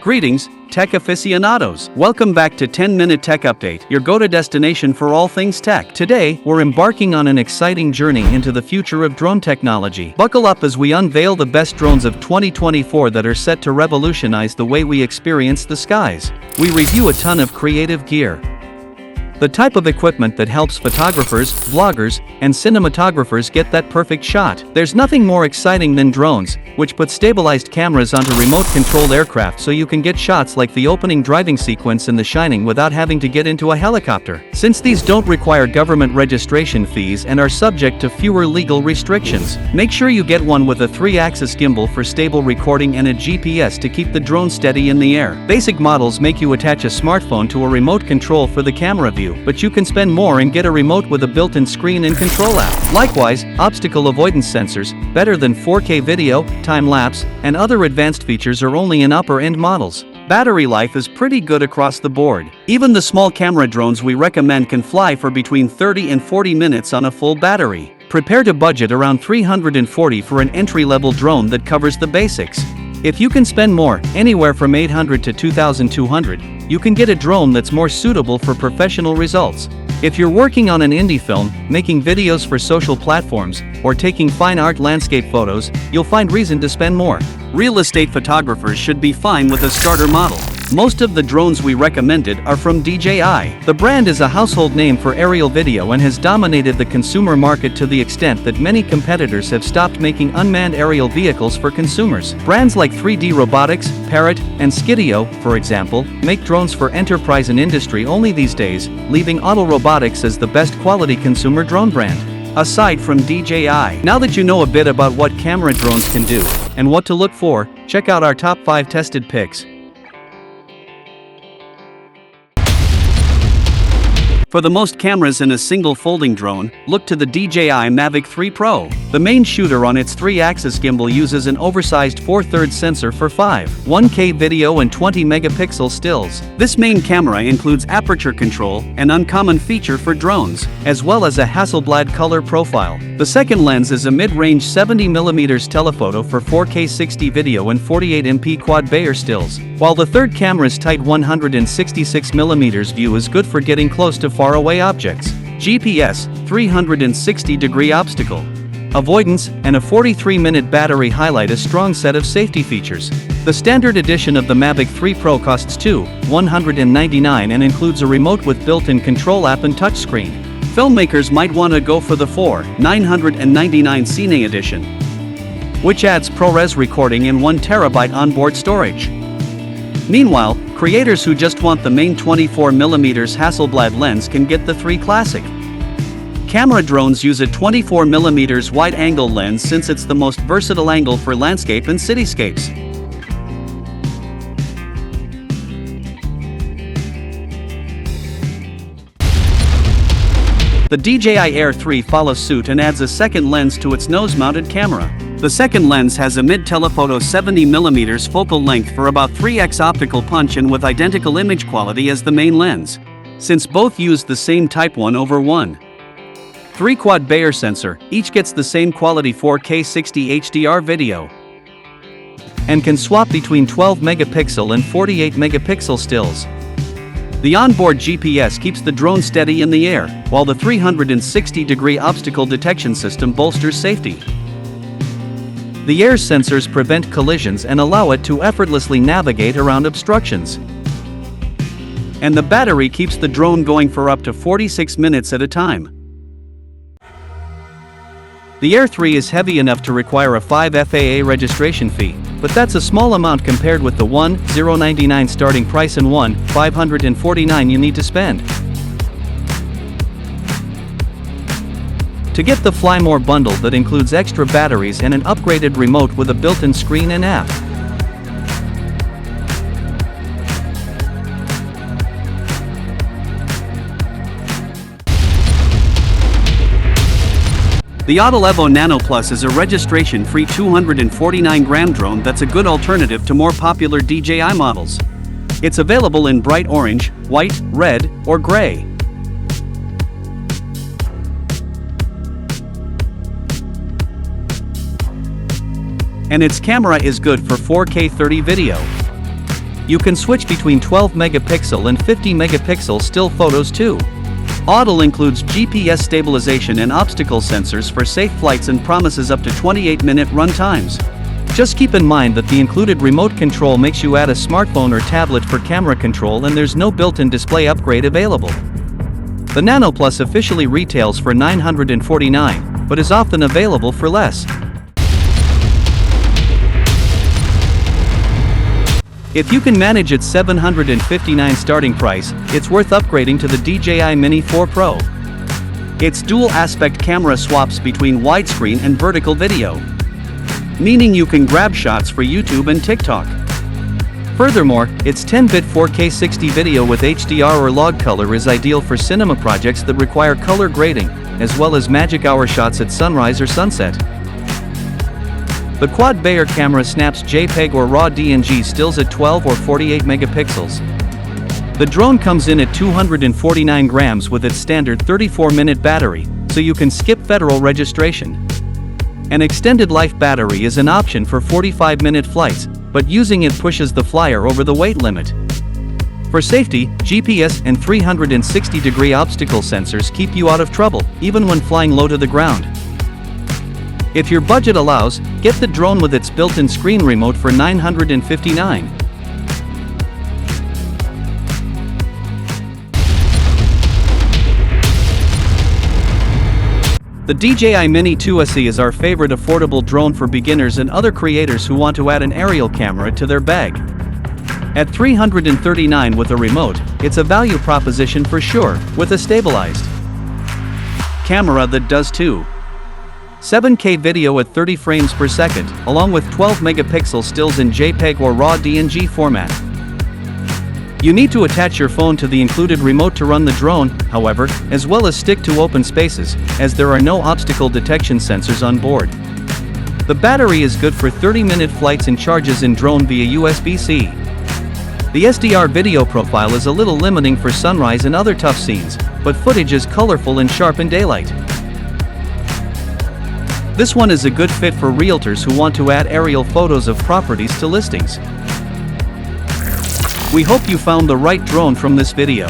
Greetings, tech aficionados. Welcome back to 10-Minute Tech Update, your go-to destination for all things tech. Today, we're embarking on an exciting journey into the future of drone technology. Buckle up as we unveil the best drones of 2024 that are set to revolutionize the way we experience the skies. We review a ton of creative gear. The type of equipment that helps photographers, vloggers, and cinematographers get that perfect shot. There's nothing more exciting than drones, which put stabilized cameras onto remote-controlled aircraft so you can get shots like the opening driving sequence in The Shining without having to get into a helicopter. Since these don't require government registration fees and are subject to fewer legal restrictions, make sure you get one with a 3-axis gimbal for stable recording and a GPS to keep the drone steady in the air. Basic models make you attach a smartphone to a remote control for the camera view, but you can spend more and get a remote with a built-in screen and control app. Likewise, obstacle avoidance sensors, better than 4K video, time-lapse, and other advanced features are only in upper-end models. Battery life is pretty good across the board. Even the small camera drones we recommend can fly for between 30 and 40 minutes on a full battery. Prepare to budget around $340 for an entry-level drone that covers the basics. If you can spend more, anywhere from $800 to $2,200, you can get a drone that's more suitable for professional results. If you're working on an indie film, making videos for social platforms, or taking fine art landscape photos, you'll find reason to spend more. Real estate photographers should be fine with a starter model. Most of the drones we recommended are from DJI. The brand is a household name for aerial video and has dominated the consumer market to the extent that many competitors have stopped making unmanned aerial vehicles for consumers. Brands like 3D Robotics, Parrot, and Skidio, for example, make drones for enterprise and industry only these days, leaving Auto Robotics as the best quality consumer drone brand. Aside from DJI. Now that you know a bit about what camera drones can do, and what to look for, check out our top 5 tested picks. For the most cameras in a single folding drone, look to the DJI Mavic 3 Pro. The main shooter on its 3-axis gimbal uses an oversized 4/3 sensor for 1K video and 20 megapixel stills. This main camera includes aperture control, an uncommon feature for drones, as well as a Hasselblad color profile. The second lens is a mid-range 70mm telephoto for 4K 60 video and 48MP quad Bayer stills, while the third camera's tight 166mm view is good for getting close to faraway objects. GPS, 360-degree obstacle avoidance, and a 43-minute battery highlight a strong set of safety features. The standard edition of the Mavic 3 Pro costs $199 and includes a remote with built-in control app and touchscreen. Filmmakers might want to go for the $999 Cine edition, which adds ProRes recording and 1TB onboard storage. Meanwhile, creators who just want the main 24mm Hasselblad lens can get the 3 Classic. Camera drones use a 24mm wide-angle lens since it's the most versatile angle for landscape and cityscapes. The DJI Air 3 follows suit and adds a second lens to its nose-mounted camera. The second lens has a mid-telephoto 70mm focal length for about 3x optical punch and with identical image quality as the main lens, since both use the same Type 1/1. 3 quad Bayer sensor, each gets the same quality 4K 60 HDR video, and can swap between 12 megapixel and 48 megapixel stills. The onboard GPS keeps the drone steady in the air, while the 360-degree obstacle detection system bolsters safety. The air sensors prevent collisions and allow it to effortlessly navigate around obstructions. And the battery keeps the drone going for up to 46 minutes at a time. The Air 3 is heavy enough to require a 5 FAA registration fee, but that's a small amount compared with the $1,099 starting price and $1,549 you need to spend. To get the Fly More bundle that includes extra batteries and an upgraded remote with a built-in screen and app. The Autolevo Nano Plus is a registration-free 249-gram drone that's a good alternative to more popular DJI models. It's available in bright orange, white, red, or gray. And its camera is good for 4K 30 video. You can switch between 12 megapixel and 50 megapixel still photos too. Auto includes GPS stabilization and obstacle sensors for safe flights and promises up to 28-minute run times. Just keep in mind that the included remote control makes you add a smartphone or tablet for camera control, and there's no built-in display upgrade available. The Nano Plus officially retails for $949, but is often available for less. If you can manage its $759 starting price, it's worth upgrading to the DJI Mini 4 Pro. Its dual-aspect camera swaps between widescreen and vertical video, meaning you can grab shots for YouTube and TikTok. Furthermore, its 10-bit 4K 60 video with HDR or log color is ideal for cinema projects that require color grading, as well as magic hour shots at sunrise or sunset. The quad Bayer camera snaps JPEG or RAW DNG stills at 12 or 48 megapixels. The drone comes in at 249 grams with its standard 34-minute battery, so you can skip federal registration. An extended life battery is an option for 45-minute flights, but using it pushes the flyer over the weight limit. For safety, GPS and 360-degree obstacle sensors keep you out of trouble, even when flying low to the ground. If your budget allows, get the drone with its built-in screen remote for $959. The DJI Mini 2SE is our favorite affordable drone for beginners and other creators who want to add an aerial camera to their bag. At $339 with a remote, it's a value proposition for sure, with a stabilized camera that does 7K video at 30 frames per second, along with 12 megapixel stills in JPEG or RAW DNG format. You need to attach your phone to the included remote to run the drone, however, as well as stick to open spaces, as there are no obstacle detection sensors on board. The battery is good for 30-minute flights and charges in drone via USB-C. The SDR video profile is a little limiting for sunrise and other tough scenes, but footage is colorful and sharp in daylight. This one is a good fit for realtors who want to add aerial photos of properties to listings. We hope you found the right drone from this video.